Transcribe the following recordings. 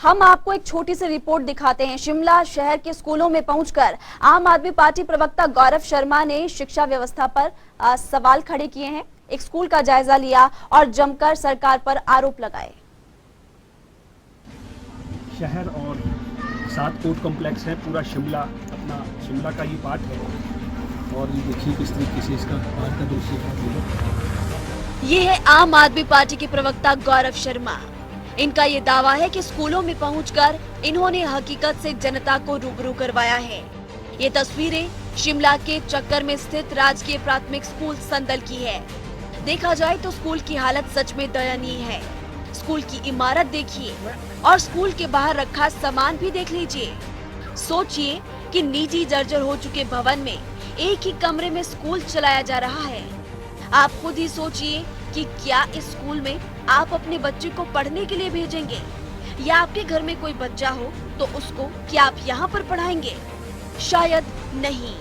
हम आपको एक छोटी सी रिपोर्ट दिखाते हैं। शिमला शहर के स्कूलों में पहुंचकर आम आदमी पार्टी प्रवक्ता गौरव शर्मा ने शिक्षा व्यवस्था पर सवाल खड़े किए हैं। एक स्कूल का जायजा लिया और जमकर सरकार पर आरोप लगाए। शहर और 7 कोर्ट कॉम्प्लेक्स है, पूरा शिमला अपना शिमला का ये पार्ट है। और ये देखिए किस तरीके से इसका बाहर का दृश्य है। ये है आम आदमी पार्टी के प्रवक्ता गौरव शर्मा। इनका ये दावा है कि स्कूलों में पहुंचकर इन्होंने हकीकत से जनता को रूबरू करवाया है। ये तस्वीरें शिमला के चक्कर में स्थित राजकीय प्राथमिक स्कूल संदल की है। देखा जाए तो स्कूल की हालत सच में दयनीय है। स्कूल की इमारत देखिए और स्कूल के बाहर रखा सामान भी देख लीजिए। सोचिए कि निजी जर्जर हो चुके भवन में एक ही कमरे में स्कूल चलाया जा रहा है। आप खुद ही सोचिए कि क्या इस स्कूल में आप अपने बच्चे को पढ़ने के लिए भेजेंगे, या आपके घर में कोई बच्चा हो तो उसको क्या आप यहाँ पर पढ़ाएंगे? शायद नहीं।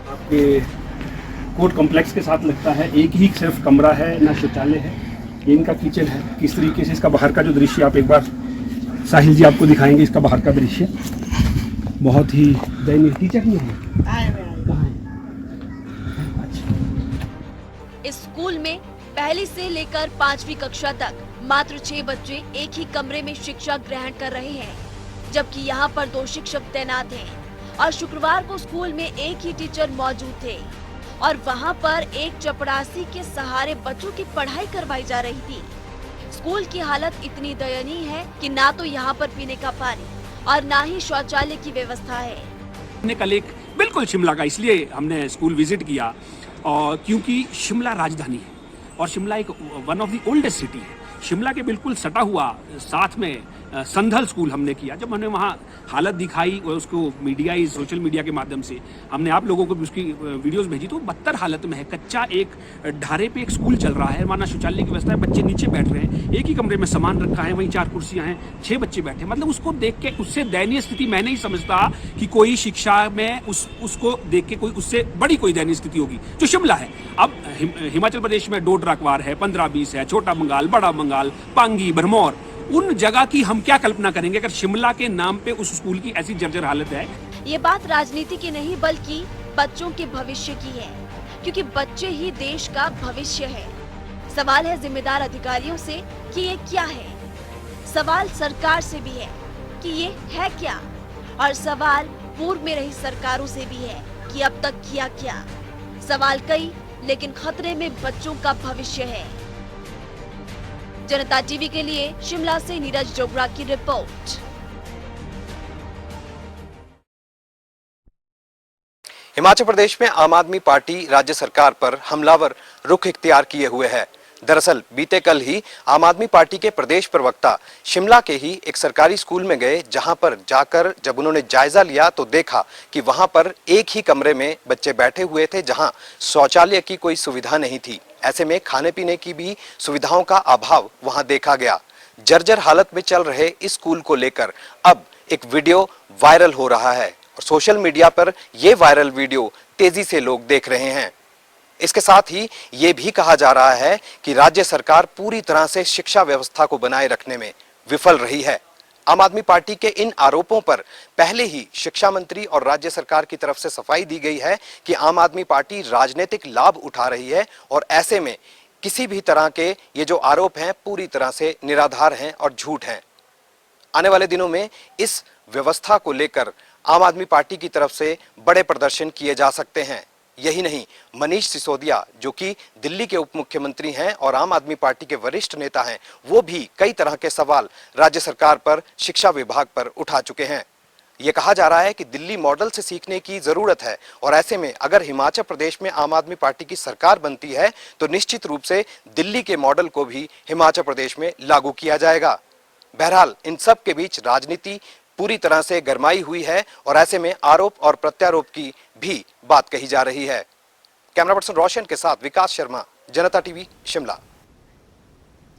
आपके कोर्ट कॉम्प्लेक्स के साथ लगता है एक ही सिर्फ कमरा है, ना शौचालय है। ये इनका किचन है। किस तरीके से इसका बाहर का जो दृश्य आप एक बार साहिल जी आपको दिखाएंगे, इसका बाहर का दृश्य बहुत ही दयनीय। टीचर नहीं है। इस स्कूल में पहली से लेकर 5वीं कक्षा तक मात्र 6 बच्चे एक ही कमरे में शिक्षा ग्रहण कर रहे हैं, जबकि यहाँ पर 2 शिक्षक तैनात हैं और शुक्रवार को स्कूल में एक ही टीचर मौजूद थे और वहाँ पर एक चपरासी के सहारे बच्चों की पढ़ाई करवाई जा रही थी। स्कूल की हालत इतनी दयनीय है कि ना तो यहाँ पर पीने का पानी और ना ही शौचालय की व्यवस्था है। हमने कल एक बिल्कुल शिमला का इसलिए हमने स्कूल विजिट किया और क्योंकि शिमला राजधानी है और शिमला एक one of the oldest city है। शिमला के बिल्कुल सटा हुआ साथ में संधल स्कूल हमने किया। जब हमने वहाँ हालत दिखाई और उसको मीडिया सोशल मीडिया के माध्यम से हमने आप लोगों को भी उसकी वीडियोस भेजी, तो बदतर हालत में है। कच्चा एक ढारे पे एक स्कूल चल रहा है, वहाँ ना शौचालय की व्यवस्था है, बच्चे नीचे बैठ रहे हैं, एक ही कमरे में सामान रखा है, वहीं 4 कुर्सियाँ हैं, 6 बच्चे बैठे। मतलब उसको देख के उससे दयनीय स्थिति मैं नहीं समझता कि कोई शिक्षा में उसको देख के कोई उससे बड़ी कोई दयनीय स्थिति होगी जो शिमला है। अब हिमाचल प्रदेश में डोडरा क्वार है, 15-20 है, छोटा बंगाल, बड़ा बंगाल, पांगी, भरमौर, उन जगह की हम क्या कल्पना करेंगे अगर शिमला के नाम पे उस स्कूल की ऐसी जर्जर हालत है। ये बात राजनीति की नहीं बल्कि बच्चों के भविष्य की है, क्योंकि बच्चे ही देश का भविष्य है। सवाल है जिम्मेदार अधिकारियों से कि ये क्या है, सवाल सरकार से भी है कि ये है क्या, और सवाल पूर्व में रही सरकारों से भी है कि अब तक किया क्या। सवाल कई, लेकिन खतरे में बच्चों का भविष्य है। जनता टीवी के लिए शिमला से नीरज जोगरा की रिपोर्ट। हिमाचल प्रदेश में आम आदमी पार्टी राज्य सरकार पर हमलावर रुख इख्तियार किए हुए है। दरअसल बीते कल ही आम आदमी पार्टी के प्रदेश प्रवक्ता शिमला के ही एक सरकारी स्कूल में गए, जहां पर जाकर जब उन्होंने जायजा लिया तो देखा कि वहां पर एक ही कमरे में बच्चे बैठे हुए थे, जहां शौचालय की कोई सुविधा नहीं थी। ऐसे में खाने पीने की भी सुविधाओं का अभाव वहां देखा गया। जर्जर हालत में चल रहे इस स्कूल को लेकर अब एक वीडियो वायरल हो रहा है और सोशल मीडिया पर यह वायरल वीडियो तेजी से लोग देख रहे हैं। इसके साथ ही ये भी कहा जा रहा है कि राज्य सरकार पूरी तरह से शिक्षा व्यवस्था को बनाए रखने में विफल रही है। आम आदमी पार्टी के इन आरोपों पर पहले ही शिक्षा मंत्री और राज्य सरकार की तरफ से सफाई दी गई है कि आम आदमी पार्टी राजनीतिक लाभ उठा रही है और ऐसे में किसी भी तरह के ये जो आरोप हैं पूरी तरह से निराधार हैं और झूठ हैं। आने वाले दिनों में इस व्यवस्था को लेकर आम आदमी पार्टी की तरफ से बड़े प्रदर्शन किए जा सकते हैं। यही नहीं, मनीष सिसोदिया जो कि दिल्ली के उप मुख्यमंत्री हैं और आम आदमी पार्टी के वरिष्ठ नेता हैं, वो भी कई तरह के सवाल राज्य सरकार पर, शिक्षा विभाग पर उठा चुके हैं। ये कहा जा रहा है कि दिल्ली मॉडल से सीखने की जरूरत है और ऐसे में अगर हिमाचल प्रदेश में आम आदमी पार्टी की सरकार बनती है तो निश्चित रूप से दिल्ली के मॉडल को भी हिमाचल प्रदेश में लागू किया जाएगा। बहरहाल इन सब के बीच राजनीति पूरी तरह से गरमाई हुई है और ऐसे में आरोप और प्रत्यारोप की भी बात कही जा रही है। कैमरा पर्सन रोशन के साथ विकास शर्मा, जनता टीवी, शिमला।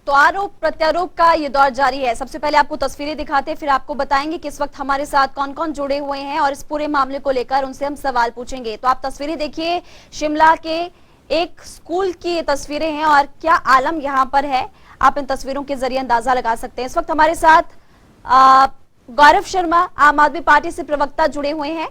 तो आरोप प्रत्यारोप का ये दौर जारी है। सबसे पहले आपको तस्वीरें दिखाते हैं, फिर आपको बताएंगे कि इस वक्त हमारे साथ कौन कौन जुड़े हुए हैं और इस पूरे मामले को लेकर उनसे हम सवाल पूछेंगे। तो आप तस्वीरें देखिए, शिमला के एक स्कूल की ये तस्वीरें हैं और क्या आलम यहाँ पर है, आप इन तस्वीरों के जरिए अंदाजा लगा सकते हैं। इस वक्त हमारे साथ गौरव शर्मा आम आदमी पार्टी से प्रवक्ता जुड़े हुए हैं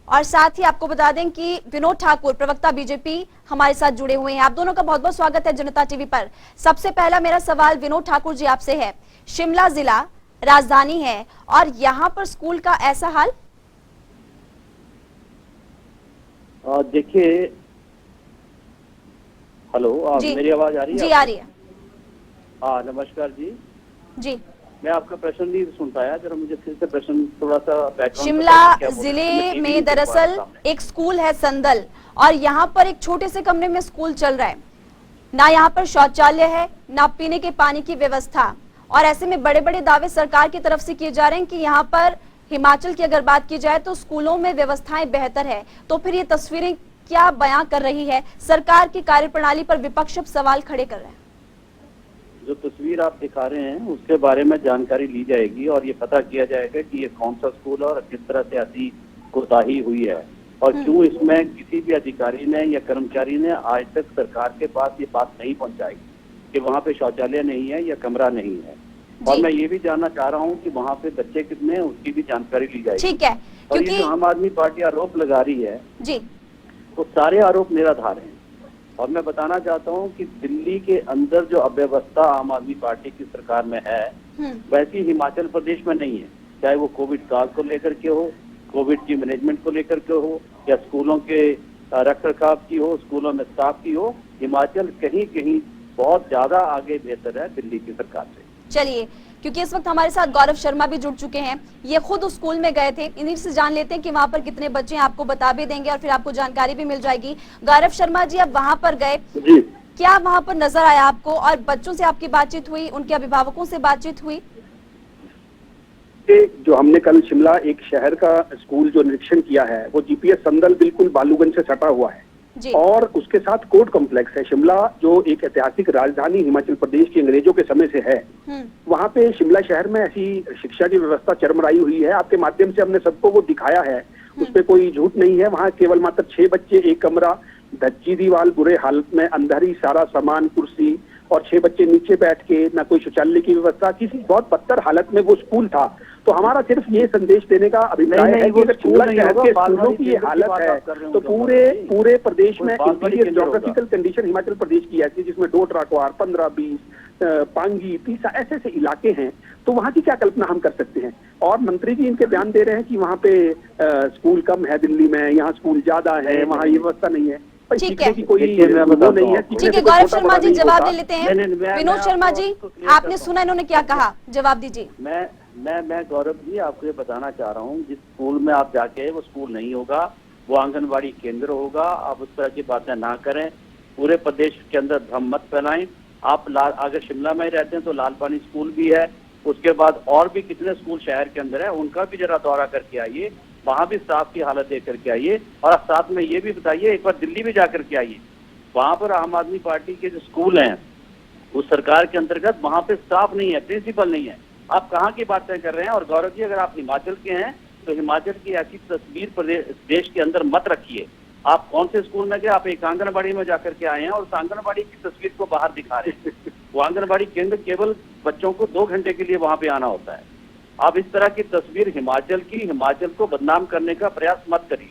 और साथ ही आपको बता दें कि विनोद ठाकुर प्रवक्ता बीजेपी हमारे साथ जुड़े हुए हैं। आप दोनों का बहुत बहुत स्वागत है जनता टीवी पर। सबसे पहला मेरा सवाल विनोद ठाकुर जी आपसे है, शिमला जिला राजधानी है और यहाँ पर स्कूल का ऐसा हाल। देखिए, हेलो, मेरी आवाज आ रही है? जी आ रही है। हाँ, नमस्कार जी। जी, मैं आपका प्रश्न नहीं सुन पाया, जरा मुझे फिर से प्रश्न थोड़ा सा बैकग्राउंड। शिमला जिले में दरअसल एक स्कूल है संदल और यहाँ पर एक छोटे से कमरे में स्कूल चल रहा है, ना यहाँ पर शौचालय है ना पीने के पानी की व्यवस्था, और ऐसे में बड़े बड़े दावे सरकार की तरफ से किए जा रहे हैं कि यहाँ पर हिमाचल की अगर बात की जाए तो स्कूलों में व्यवस्थाएं बेहतर है। तो फिर ये तस्वीरें क्या बयां कर रही है? सरकार की कार्यप्रणाली पर विपक्ष अब सवाल खड़े कर रहे हैं। जो तस्वीर आप दिखा रहे हैं उसके बारे में जानकारी ली जाएगी और ये पता किया जाएगा कि ये कौन सा स्कूल है और किस तरह से ऐसी कोताही हुई है और क्यों इसमें किसी भी अधिकारी ने या कर्मचारी ने आज तक सरकार के पास ये बात नहीं पहुंचाई कि वहाँ पे शौचालय नहीं है या कमरा नहीं है। और मैं ये भी जानना चाह रहा हूँ कि वहाँ पे बच्चे कितने हैं उसकी भी जानकारी ली जाएगी। ठीक है, और ये जो आम आदमी पार्टी आरोप लगा रही है जी, वो सारे आरोप निराधार हैं। और मैं बताना चाहता हूँ कि दिल्ली के अंदर जो अव्यवस्था आम आदमी पार्टी की सरकार में है वैसी हिमाचल प्रदेश में नहीं है, चाहे वो कोविड काल को लेकर के हो, कोविड की मैनेजमेंट को लेकर के हो या स्कूलों के रख रखाव की हो, स्कूलों में स्टाफ की हो। हिमाचल कहीं कहीं बहुत ज्यादा आगे बेहतर है दिल्ली की सरकार से। चलिए, क्योंकि इस वक्त हमारे साथ गौरव शर्मा भी जुड़ चुके हैं, ये खुद उस स्कूल में गए थे, इन्हीं से जान लेते हैं कि वहाँ पर कितने बच्चे हैं। आपको बता भी देंगे और फिर आपको जानकारी भी मिल जाएगी। गौरव शर्मा जी, अब वहाँ पर गए जी, क्या वहाँ पर नजर आया आपको और बच्चों से आपकी बातचीत हुई, उनके अभिभावकों से बातचीत हुई? जो हमने कल शिमला एक शहर का स्कूल जो निरीक्षण किया है वो जीपीएस संदल बिल्कुल बालूगंज से सटा हुआ है और उसके साथ कोर्ट कॉम्प्लेक्स है। शिमला जो एक ऐतिहासिक राजधानी हिमाचल प्रदेश की अंग्रेजों के समय से है, वहाँ पे शिमला शहर में ऐसी शिक्षा की व्यवस्था चरमराई हुई है। आपके माध्यम से हमने सबको वो दिखाया है, उसपे कोई झूठ नहीं है। वहाँ केवल मात्र 6 बच्चे, एक कमरा, धज्जी दीवार, बुरे हालत में, अंधारी, सारा सामान, कुर्सी और 6 बच्चे नीचे बैठ के, ना कोई शौचालय की व्यवस्था, किसी बहुत बदतर हालत में वो स्कूल था। तो हमारा सिर्फ ये संदेश देने का अभिप्राय है कि अगर शिमला शहर के स्कूलों की ये हालत है तो पूरे प्रदेश में interior geographical condition Himachal Pradesh की ऐसी जिसमें डोट राठौर, 15-20, पांगी, तीसा ऐसे ऐसे इलाके हैं, तो वहाँ की क्या कल्पना हम कर सकते हैं। और मंत्री जी इनके बयान दे रहे हैं कि वहाँ पे स्कूल कम है दिल्ली में, यहाँ स्कूल ज्यादा है, वहाँ ये व्यवस्था नहीं है। ठीक है, कोई नहीं है। ठीक है, गौरव शर्मा जी जवाब ले लेते हैं। विनोद शर्मा जी, आपने सुना इन्होंने क्या कहा, जवाब दीजिए। मैं गौरव जी आपको ये बताना चाह रहा हूँ, जिस स्कूल में आप जाके वो स्कूल नहीं होगा, वो आंगनबाड़ी केंद्र होगा। आप उस तरह की बातें ना करें, पूरे प्रदेश के अंदर भ्रम मत फैलाएं। आप अगर शिमला में ही रहते हैं तो लाल पानी स्कूल भी है, उसके बाद और भी कितने स्कूल शहर के अंदर है, उनका भी जरा दौरा करके आइए, वहाँ भी स्टाफ की हालत देख करके आइए और साथ में ये भी बताइए, एक बार दिल्ली भी जाकर के आइए, वहाँ पर आम आदमी पार्टी के जो स्कूल हैं उस सरकार के अंतर्गत वहाँ पे स्टाफ नहीं है, प्रिंसिपल नहीं है। आप कहाँ की बातें कर रहे हैं? और गौरव जी, अगर आप हिमाचल के हैं तो हिमाचल की ऐसी तस्वीर प्रदेश देश के अंदर मत रखिए। आप कौन से स्कूल में गए? आप एक आंगनबाड़ी में जाकर के आए हैं और उस आंगनबाड़ी की तस्वीर को बाहर दिखा रहे हैं। वो आंगनबाड़ी केंद्र केवल बच्चों को 2 घंटे के लिए वहां पे आना होता है। आप इस तरह की तस्वीर हिमाचल को बदनाम करने का प्रयास मत करिए।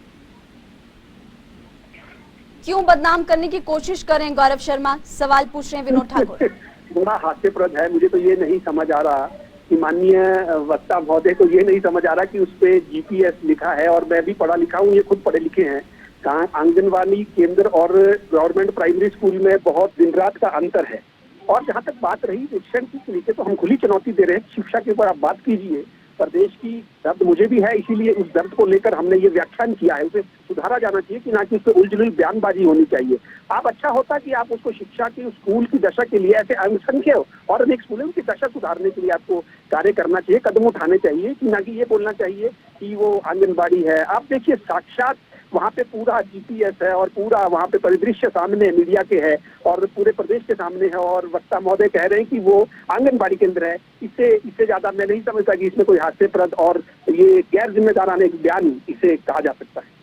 क्यों बदनाम करने की कोशिश कर रहे हैं गौरव शर्मा? सवाल पूछ रहे हैं विनोद ठाकुर। बड़ा हास्यप्रद है, मुझे तो ये नहीं समझ आ रहा कि माननीय वक्ता महोदय को ये नहीं समझ आ रहा कि उस पे जीपीएस लिखा है, और मैं भी पढ़ा लिखा हूँ, ये खुद पढ़े लिखे हैं। कहाँ आंगनबाड़ी केंद्र और गवर्नमेंट प्राइमरी स्कूल में बहुत दिन रात का अंतर है। और जहाँ तक बात रही शिक्षण की तरीके, तो हम खुली चुनौती दे रहे हैं, शिक्षा के ऊपर आप बात कीजिए। प्रदेश की दर्द मुझे भी है, इसीलिए उस दर्द को लेकर हमने ये व्याख्यान किया है। उसे सुधारा जाना चाहिए कि ना कि उस पर उलझुल बयानबाजी होनी चाहिए। आप अच्छा होता कि आप उसको शिक्षा की स्कूल की दशा के लिए ऐसे असंख्य और अनेक स्कूलों की दशा सुधारने के लिए आपको कार्य करना चाहिए, कदम उठाने चाहिए, कि ना कि ये बोलना चाहिए कि वो आंगनबाड़ी है। आप देखिए साक्षात वहाँ पे पूरा जीपीएस है और पूरा वहाँ पे परिदृश्य सामने मीडिया के है और पूरे प्रदेश के सामने है, और वक्ता महोदय कह रहे हैं कि वो आंगनबाड़ी केंद्र है। इससे ज्यादा मैं नहीं समझता कि इसमें कोई हास्यप्रद और ये गैर जिम्मेदाराना एक बयान इसे कहा जा सकता है।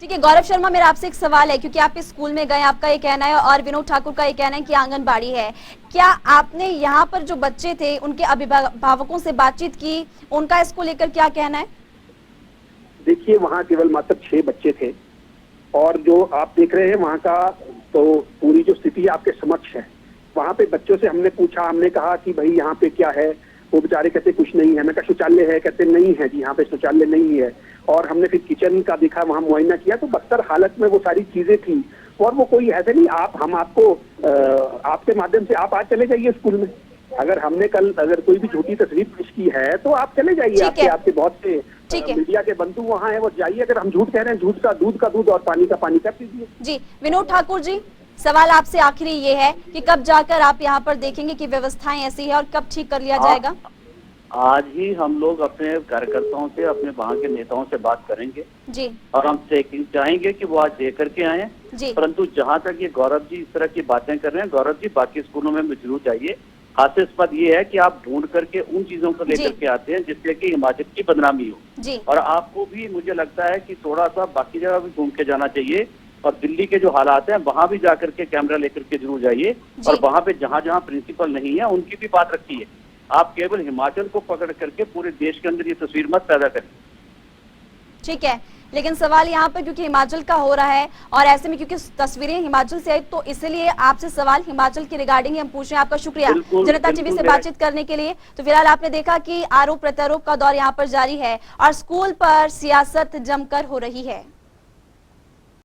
ठीक है गौरव शर्मा, मेरा आपसे एक सवाल है, क्योंकि आप इस स्कूल में गए, आपका ये कहना है और विनोद ठाकुर का ये कहना है कि आंगनबाड़ी है। क्या आपने यहाँ पर जो बच्चे थे उनके अभिभावकों से बातचीत की, उनका इसको लेकर क्या कहना है? देखिए वहाँ केवल मात्र 6 बच्चे थे और जो आप देख रहे हैं वहाँ का तो पूरी जो स्थिति आपके समक्ष है। वहाँ पे बच्चों से हमने पूछा, हमने कहा कि भाई यहाँ पे क्या है, वो बेचारे कहते कुछ नहीं है। मैं कहा शौचालय है, कहते नहीं है जी यहाँ पे शौचालय नहीं है। और हमने फिर किचन का देखा, वहाँ मुआयना किया तो बदतर हालत में वो सारी चीजें थी। और वो कोई ऐसे नहीं, हम आपको आपके माध्यम से आप आज चले जाइए स्कूल में। अगर हमने कल अगर कोई भी झूठी तस्वीर पेश की है तो आप चले जाइए, आपके बहुत से मीडिया के बंधु वहाँ है, वो जाइए। अगर हम झूठ कह रहे हैं, झूठ का दूध और पानी का पानी कर दीजिए। जी विनोद ठाकुर जी, सवाल आपसे आखिरी ये है कि कब जाकर आप यहाँ पर देखेंगे कि व्यवस्थाएं ऐसी है और कब ठीक कर लिया जाएगा? आज ही हम लोग अपने कार्यकर्ताओं से, अपने वहाँ के नेताओं से बात करेंगे जी, और हम चाहेंगे कि वो आज देख करके आए जी। परंतु जहाँ तक ये गौरव जी इस तरह की बातें कर रहे हैं, गौरव जी बाकी स्कूलों में जरूर जाइए। हास्यास्पद ये है कि आप ढूंढ करके उन चीजों को लेकर के आते हैं जिससे कि हिमाचल की बदनामी हो जी। और आपको भी मुझे लगता है कि थोड़ा सा बाकी जगह भी घूम के जाना चाहिए और दिल्ली के जो हालात हैं वहां भी जाकर के कैमरा लेकर के जरूर जाइए और वहां पे जहां जहां प्रिंसिपल नहीं है उनकी भी बात रखिए। आप केवल हिमाचल को पकड़ करके पूरे देश के अंदर ये तस्वीर मत पैदा करें। ठीक है, लेकिन सवाल यहाँ पर क्योंकि हिमाचल का हो रहा है और ऐसे में क्योंकि तस्वीरें हिमाचल से आई तो इसलिए आपसे सवाल हिमाचल की रिगार्डिंग हम पूछ रहे हैं। आपका शुक्रिया जनता टीवी से बातचीत करने के लिए। तो फिलहाल आपने देखा कि आरोप प्रत्यारोप का दौर यहाँ पर जारी है और स्कूल पर सियासत जमकर हो रही है।